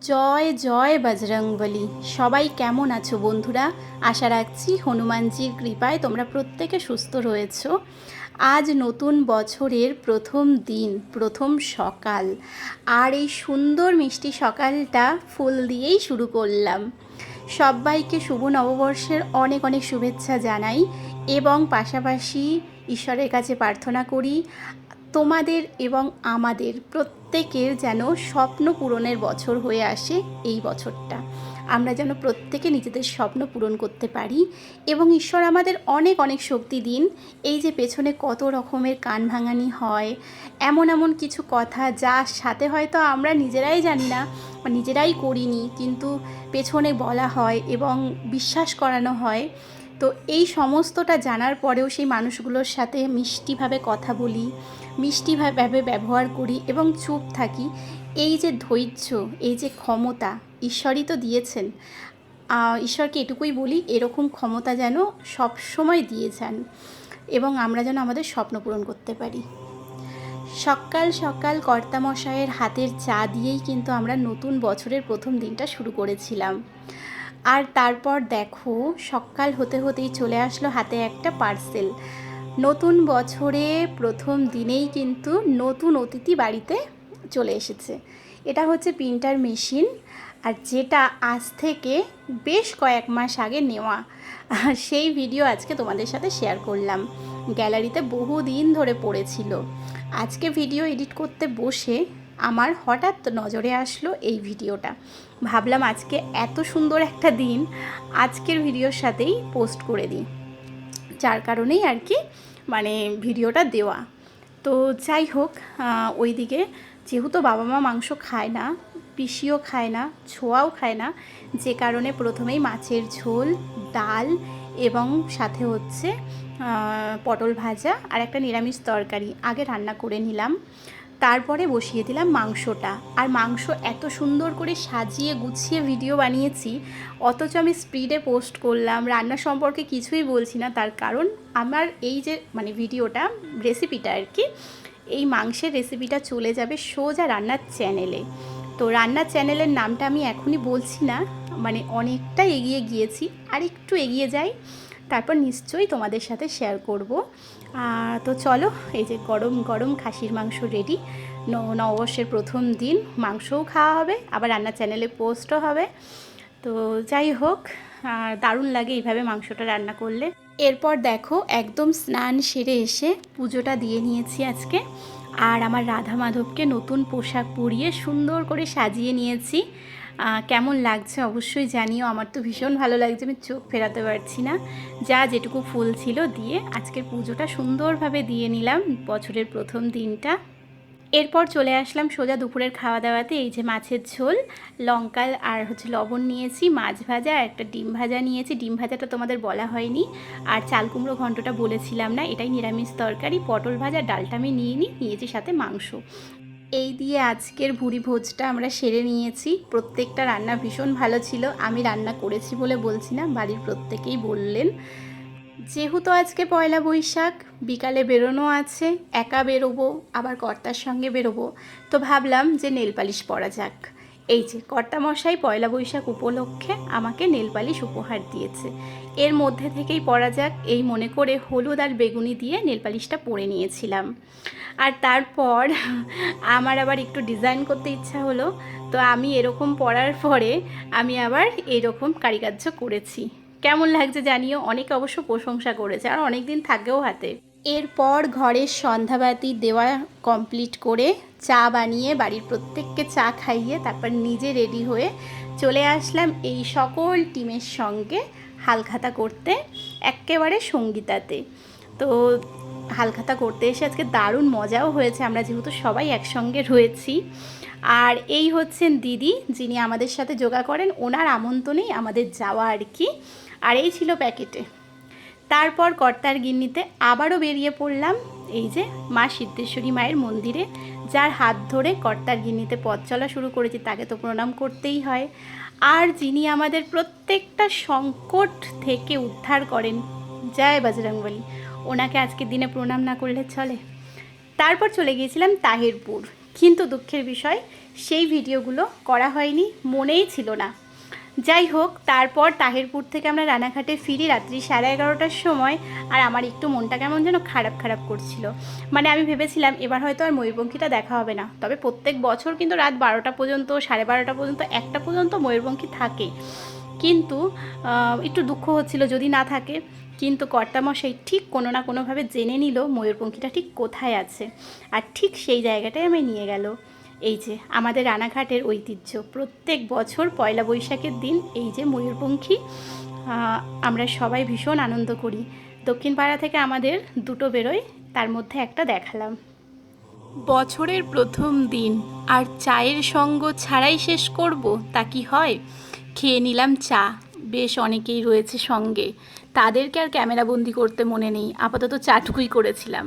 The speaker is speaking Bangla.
জয় জয় বজরংবলী। সবাই কেমন আছো বন্ধুরা? আশা রাখছি হনুমানজির কৃপায় তোমরা প্রত্যেকে সুস্থ রয়েছো। আজ নতুন বছরের প্রথম দিন, প্রথম সকাল, আর এই সুন্দর মিষ্টি সকালটা ফুল দিয়েই শুরু করলাম। সবাইকে শুভ নববর্ষের অনেক অনেক শুভেচ্ছা জানাই এবং পাশাপাশি ঈশ্বরের কাছে প্রার্থনা করি তোমাদের এবং আমাদের প্রত্যেকের যেন স্বপ্ন পূরণের বছর হয়ে আসে। এই বছরটা আমরা যেন প্রত্যেকে নিজেদের স্বপ্ন পূরণ করতে পারি এবং ঈশ্বর আমাদের অনেক অনেক শক্তি দিন। এই যে পেছনে কত রকমের কান ভাঙানি হয়, এমন এমন কিছু কথা যার সাথে হয়তো আমরা নিজেরাই জানি না বা নিজেরাই করিনি, কিন্তু পেছনে বলা হয় এবং বিশ্বাস করানো হয়। তো এই সমস্তটা জানার পরেও সেই মানুষগুলোর সাথে মিষ্টিভাবে কথা বলি, মিষ্টিভাবে ব্যবহার করি এবং চুপ থাকি। এই যে ধৈর্য, এই যে ক্ষমতা ঈশ্বরই তো দিয়েছেন। ঈশ্বরকে এটুকুই বলি, এরকম ক্ষমতা যেন সব সময় দিয়ে যান এবং আমরা যেন আমাদের স্বপ্ন পূরণ করতে পারি। সকাল সকাল কর্তামশায়ের হাতের চা দিয়েই কিন্তু আমরা নতুন বছরের প্রথম দিনটা শুরু করেছিলাম। আর তারপর দেখো, সকাল হতে হতেই চলে আসলো হাতে একটা পার্সেল। নতুন বছরে প্রথম দিনেই কিন্তু নতুন অতিথি বাড়িতে চলে এসেছে। এটা হচ্ছে প্রিন্টার মেশিন, আর যেটা আজ থেকে বেশ কয়েক মাস আগে নেওয়া, সেই ভিডিও আজকে তোমাদের সাথে শেয়ার করলাম। গ্যালারিতে বহুদিন ধরে পড়েছিল। আজকে ভিডিও এডিট করতে বসে আমার হঠাৎ নজরে আসলো এই ভিডিওটা। ভাবলাম আজকে এত সুন্দর একটা দিন, আজকের ভিডিওর সাথেই পোস্ট করে দিই, যার কারণেই আর কি ভিডিওটা দেওয়া। তো যাই হোক, ওইদিকে যেহেতু বাবা মা মাংস খায় না, পিসিও খায় না, ছোঁয়াও খায় না, যে কারণে প্রথমেই মাছের ঝোল, ডাল এবং সাথে হচ্ছে পটল ভাজা আর একটা নিরামিষ তরকারি আগে রান্না করে নিলাম। তারপরে বসিয়ে দিলাম মাংসটা। আর মাংস এত সুন্দর করে সাজিয়ে গুছিয়ে ভিডিও বানিয়েছি, অথচ আমি স্পিডে পোস্ট করলাম, রান্না সম্পর্কে কিছুই বলছি না। তার কারণ আমার এই যে ভিডিওটা, রেসিপিটা আর কি, এই মাংসের রেসিপিটা চলে যাবে সোজা রান্নার চ্যানেলে। তো রান্নার চ্যানেলের নামটা আমি এখনই বলছি না, অনেকটা এগিয়ে গিয়েছি, আর একটু এগিয়ে যাই, তারপর নিশ্চয়ই তোমাদের সাথে শেয়ার করব। তো চলো, এই যে গরম গরম খাসির মাংস রেডি। নববর্ষের প্রথম দিন মাংসও খাওয়া হবে, আবার রান্নার চ্যানেলে পোস্টও হবে। তো যাই হোক, দারুণ লাগে এইভাবে মাংসটা রান্না করলে। এরপর দেখো, একদম স্নান সেরে এসে পুজোটা দিয়ে নিয়েছি আজকে। আর আমার রাধা মাধবকে নতুন পোশাক পরিয়ে সুন্দর করে সাজিয়ে নিয়েছি। কেমন লাগছে অবশ্যই জানিও। আমার তো ভীষণ ভালো লাগছে, আমি চোখ ফেরাতে পারছি না। যা যেটুকু ফুল ছিল দিয়ে আজকের পুজোটা সুন্দরভাবে দিয়ে নিলাম বছরের প্রথম দিনটা। এরপর চলে আসলাম সোজা দুপুরের খাওয়া দাওয়াতে। এই যে মাছের ঝোল, লঙ্কা আর হচ্ছে লবণ নিয়েছি, মাছ ভাজা আর একটা ডিম ভাজা নিয়েছি। ডিম ভাজাটা তোমাদের বলা হয়নি, আর চাল কুমড়ো ঘন্টটা বলেছিলাম না, এটাই নিরামিষ তরকারি। পটল ভাজা, ডালটা আমি নিয়েছি সাথে মাংস। এই দিয়ে আজকের ভুরি ভোজটা আমরা সেরে নিয়েছি। প্রত্যেকটা রান্না ভীষণ ভালো ছিল। আমি রান্না করেছি বলে বলছি না, বাড়ির প্রত্যেকেই বললেন। যেহেতু আজকে পয়লা বৈশাখ, বিকালে বেরোনো আছে, একা বেরোবো আবার কর্তার সঙ্গে বেরোবো, তো ভাবলাম যে নেল পালিশ পরা যাক। এই যে কর্তামশাই পয়লা বৈশাখ উপলক্ষে আমাকে নেল পালিশ উপহার দিয়েছে, এর মধ্যে থেকেই পরা যাক এই মনে করে হলুদ আর বেগুনি দিয়ে নেল পালিশটা পরে নিয়েছিলাম। আর তারপর আমার আবার একটু ডিজাইন করতে ইচ্ছা হলো, তো আমি এরকম পরার পরে আমি আবার এরকম কারিকার্য করেছি। কেমন লাগছে জানিও। অনেকে অবশ্য প্রশংসা করেছে, আর অনেক দিন থাকেও হাতে। এরপর ঘরের সন্ধ্যাবাতি দেওয়া কমপ্লিট করে চা বানিয়ে বাড়ির প্রত্যেককে চা খাইয়ে তারপর নিজে রেডি হয়ে চলে আসলাম এই সকল টিমের সঙ্গে হালখাতা করতে, একেবারে সঙ্গীতাতে। তো হালখাতা করতে এসে আজকে দারুণ মজাও হয়েছে, আমরা যেহেতু সবাই একসঙ্গে রয়েছি। আর এই হচ্ছেন দিদি, যিনি আমাদের সাথে যোগা করেন, ওনার আমন্ত্রণেই আমাদের যাওয়া আর কি। আর এই ছিল প্যাকেটে। তারপর কর্তার গিন্নিতে আবারও বেরিয়ে পড়লাম এই যে মা সিদ্ধেশ্বরী মায়ের মন্দিরে। যার হাত ধরে কর্তার গিন্নিতে পথ চলা শুরু করেছি তাকে তো প্রণাম করতেই হয়। আর যিনি আমাদের প্রত্যেকটা সংকট থেকে উদ্ধার করেন, জয় বজরংবলী, ওনাকে আজকের দিনে প্রণাম না করলে চলে। তারপর চলে গিয়েছিলাম তাহিরপুর। কিন্তু দুঃখের বিষয় সেই ভিডিওগুলো করা হয়নি, মনেই ছিল না। যাই হোক, তারপর তাহিরপুর থেকে আমরা রানাঘাটে ফিরি রাত্রি 11:30টার সময়। আর আমার একটু মনটা কেমন যেন খারাপ খারাপ করছিল। মানে আমি ভেবেছিলাম এবার হয়তো আর ময়ূরপঙ্খীটা দেখা হবে না। তবে প্রত্যেক বছর কিন্তু রাত 12টা পর্যন্ত, 12:30 পর্যন্ত, 1টা পর্যন্ত ময়ূরপঙ্খী থাকে। কিন্তু একটু দুঃখ হচ্ছিল যদি না থাকে। কিন্তু কর্তামশাই ঠিক কোনো না কোনোভাবে জেনে নিল ময়ূরপঙ্খীটা ঠিক কোথায় আছে, আর ঠিক সেই জায়গাটায় আমি নিয়ে গেল। এই যে আমাদের রানাঘাটের ঐতিহ্য, প্রত্যেক বছর পয়লা বৈশাখের দিন এই যে ময়ূরপঙ্খী আমরা সবাই ভীষণ আনন্দ করি। দক্ষিণ পাড়া থেকে আমাদের দুটো বেরোয়, তার মধ্যে একটা দেখালাম। বছরের প্রথম দিন আর চায়ের সঙ্গ ছাড়াই শেষ করব তা কি হয়? খেয়ে নিলাম চা। বেশ অনেকেই রয়েছে সঙ্গে, তাদেরকে আর ক্যামেরাবন্দি করতে মনে নেই, আপাতত চাটুকুই করেছিলাম।